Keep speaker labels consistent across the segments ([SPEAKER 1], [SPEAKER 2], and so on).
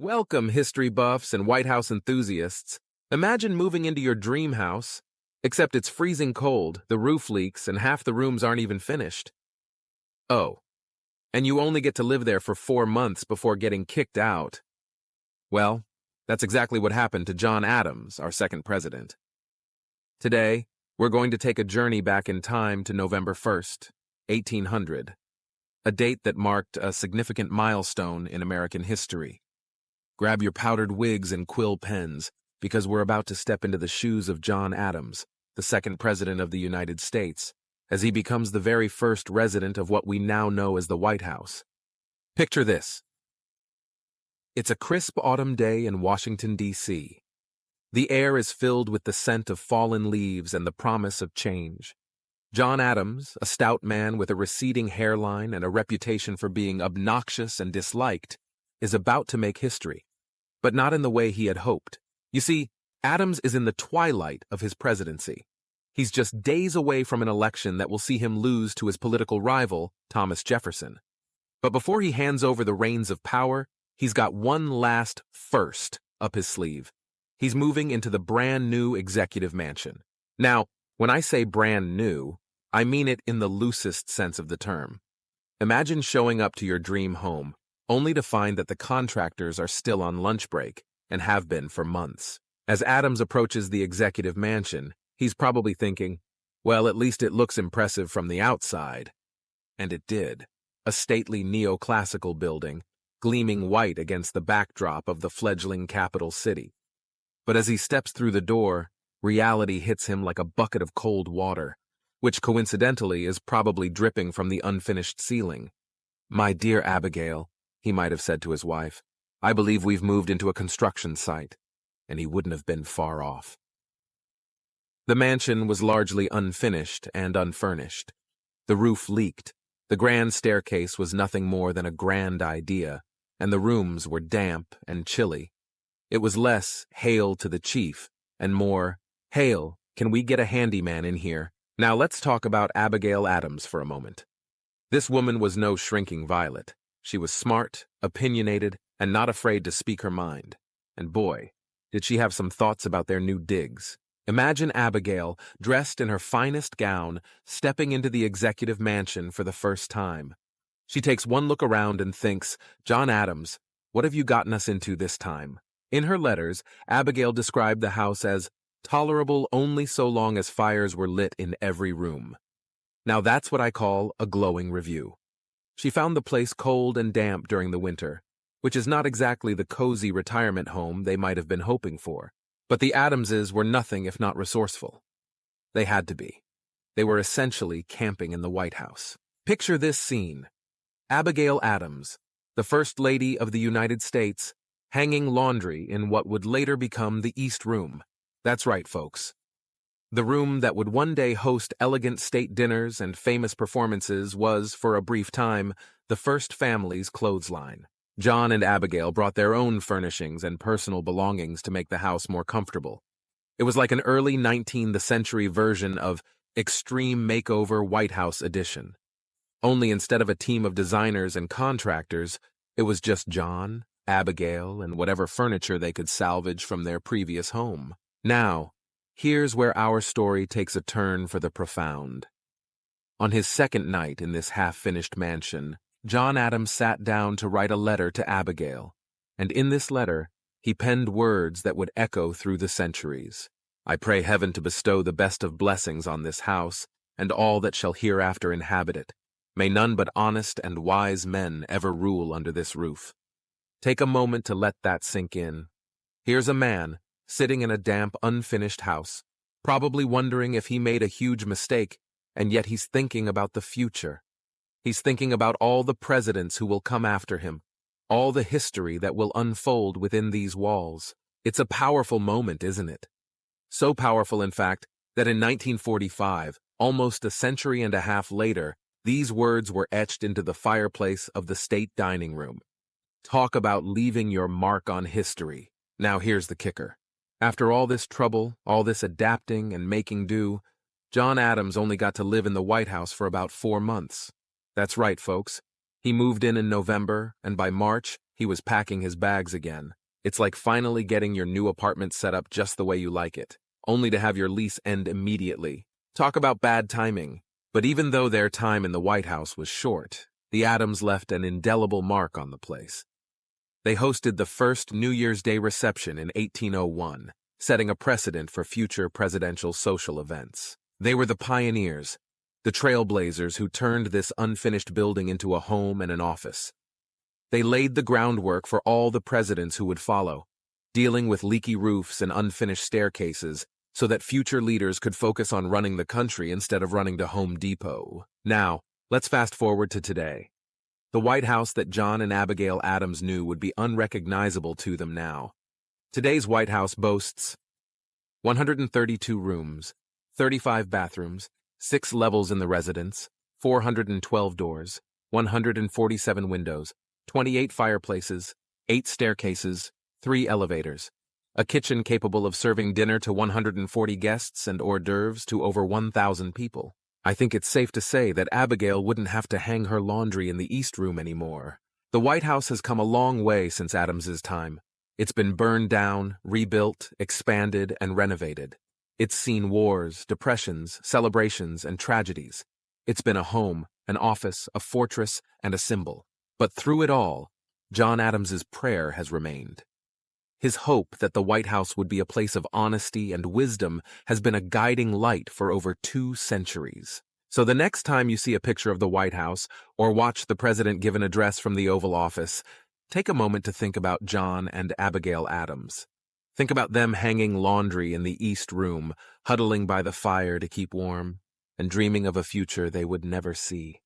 [SPEAKER 1] Welcome, history buffs and White House enthusiasts. Imagine moving into your dream house, except it's freezing cold, the roof leaks, and half the rooms aren't even finished. Oh, and you only get to live there for 4 months before getting kicked out. Well, that's exactly what happened to John Adams, our second president. Today, we're going to take a journey back in time to November 1st, 1800, a date that marked a significant milestone in American history. Grab your powdered wigs and quill pens, because we're about to step into the shoes of John Adams, the second president of the United States, as he becomes the very first resident of what we now know as the White House. Picture this. It's a crisp autumn day in Washington, D.C. The air is filled with the scent of fallen leaves and the promise of change. John Adams, a stout man with a receding hairline and a reputation for being obnoxious and disliked, is about to make history, but not in the way he had hoped. You see, Adams is in the twilight of his presidency. He's just days away from an election that will see him lose to his political rival, Thomas Jefferson. But before he hands over the reins of power, he's got one last first up his sleeve. He's moving into the brand new executive mansion. Now, when I say brand new, I mean it in the loosest sense of the term. Imagine showing up to your dream home, only to find that the contractors are still on lunch break and have been for months. As Adams approaches the executive mansion, he's probably thinking, well, at least it looks impressive from the outside. And it did. A stately neoclassical building, gleaming white against the backdrop of the fledgling capital city. But as he steps through the door, reality hits him like a bucket of cold water, which coincidentally is probably dripping from the unfinished ceiling. "My dear Abigail," he might have said to his wife, "I believe we've moved into a construction site," and he wouldn't have been far off. The mansion was largely unfinished and unfurnished. The roof leaked, the grand staircase was nothing more than a grand idea, and the rooms were damp and chilly. It was less, "Hail to the chief," and more, "Hail, can we get a handyman in here?" Now let's talk about Abigail Adams for a moment. This woman was no shrinking violet. She was smart, opinionated, and not afraid to speak her mind. And boy, did she have some thoughts about their new digs. Imagine Abigail, dressed in her finest gown, stepping into the executive mansion for the first time. She takes one look around and thinks, "John Adams, what have you gotten us into this time?" In her letters, Abigail described the house as tolerable only so long as fires were lit in every room. Now that's what I call a glowing review. She found the place cold and damp during the winter, which is not exactly the cozy retirement home they might have been hoping for. But the Adamses were nothing if not resourceful. They had to be. They were essentially camping in the White House. Picture this scene. Abigail Adams, the First Lady of the United States, hanging laundry in what would later become the East Room. That's right, folks. The room that would one day host elegant state dinners and famous performances was, for a brief time, the first family's clothesline. John and Abigail brought their own furnishings and personal belongings to make the house more comfortable. It was like an early 19th century version of Extreme Makeover White House Edition. Only instead of a team of designers and contractors, it was just John, Abigail, and whatever furniture they could salvage from their previous home. Now, here's where our story takes a turn for the profound. On his second night in this half-finished mansion, John Adams sat down to write a letter to Abigail, and in this letter, he penned words that would echo through the centuries. "I pray heaven to bestow the best of blessings on this house, and all that shall hereafter inhabit it. May none but honest and wise men ever rule under this roof." Take a moment to let that sink in. Here's a man, sitting in a damp, unfinished house, probably wondering if he made a huge mistake, and yet he's thinking about the future. He's thinking about all the presidents who will come after him, all the history that will unfold within these walls. It's a powerful moment, isn't it? So powerful, in fact, that in 1945, almost a century and a half later, these words were etched into the fireplace of the state dining room. Talk about leaving your mark on history. Now here's the kicker. After all this trouble, all this adapting and making do, John Adams only got to live in the White House for about 4 months. That's right, folks. He moved in November, and by March, he was packing his bags again. It's like finally getting your new apartment set up just the way you like it, only to have your lease end immediately. Talk about bad timing. But even though their time in the White House was short, the Adams left an indelible mark on the place. They hosted the first New Year's Day reception in 1801, setting a precedent for future presidential social events. They were the pioneers, the trailblazers who turned this unfinished building into a home and an office. They laid the groundwork for all the presidents who would follow, dealing with leaky roofs and unfinished staircases so that future leaders could focus on running the country instead of running to Home Depot. Now, let's fast forward to today. The White House that John and Abigail Adams knew would be unrecognizable to them now. Today's White House boasts 132 rooms, 35 bathrooms, 6 levels in the residence, 412 doors, 147 windows, 28 fireplaces, 8 staircases, 3 elevators, a kitchen capable of serving dinner to 140 guests and hors d'oeuvres to over 1,000 people. I think it's safe to say that Abigail wouldn't have to hang her laundry in the East Room anymore. The White House has come a long way since Adams's time. It's been burned down, rebuilt, expanded, and renovated. It's seen wars, depressions, celebrations, and tragedies. It's been a home, an office, a fortress, and a symbol. But through it all, John Adams's prayer has remained. His hope that the White House would be a place of honesty and wisdom has been a guiding light for over 2 centuries. So the next time you see a picture of the White House or watch the president give an address from the Oval Office, take a moment to think about John and Abigail Adams. Think about them hanging laundry in the East Room, huddling by the fire to keep warm, and dreaming of a future they would never see.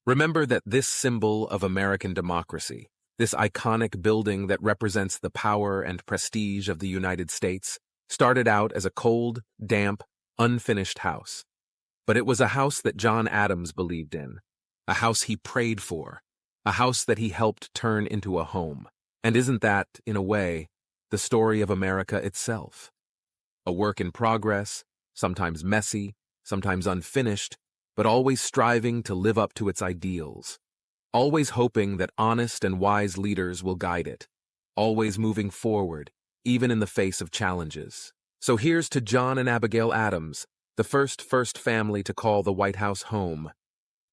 [SPEAKER 1] Remember that this symbol of American democracy, this iconic building that represents the power and prestige of the United States, started out as a cold, damp, unfinished house. But it was a house that John Adams believed in, a house he prayed for, a house that he helped turn into a home. And isn't that, in a way, the story of America itself? A work in progress, sometimes messy, sometimes unfinished, but always striving to live up to its ideals. Always hoping that honest and wise leaders will guide it, always moving forward, even in the face of challenges. So here's to John and Abigail Adams, the first family to call the White House home.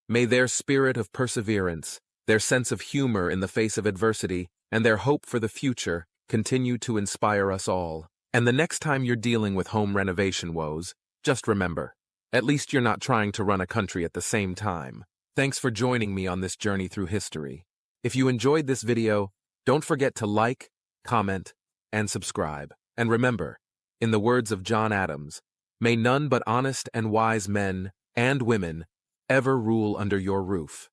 [SPEAKER 1] May their spirit of perseverance, their sense of humor in the face of adversity, and their hope for the future continue to inspire us all. And the next time you're dealing with home renovation woes, just remember, at least you're not trying to run a country at the same time. Thanks for joining me on this journey through history. If you enjoyed this video, don't forget to like, comment, and subscribe. And remember, in the words of John Adams, may none but honest and wise men and women ever rule under your roof.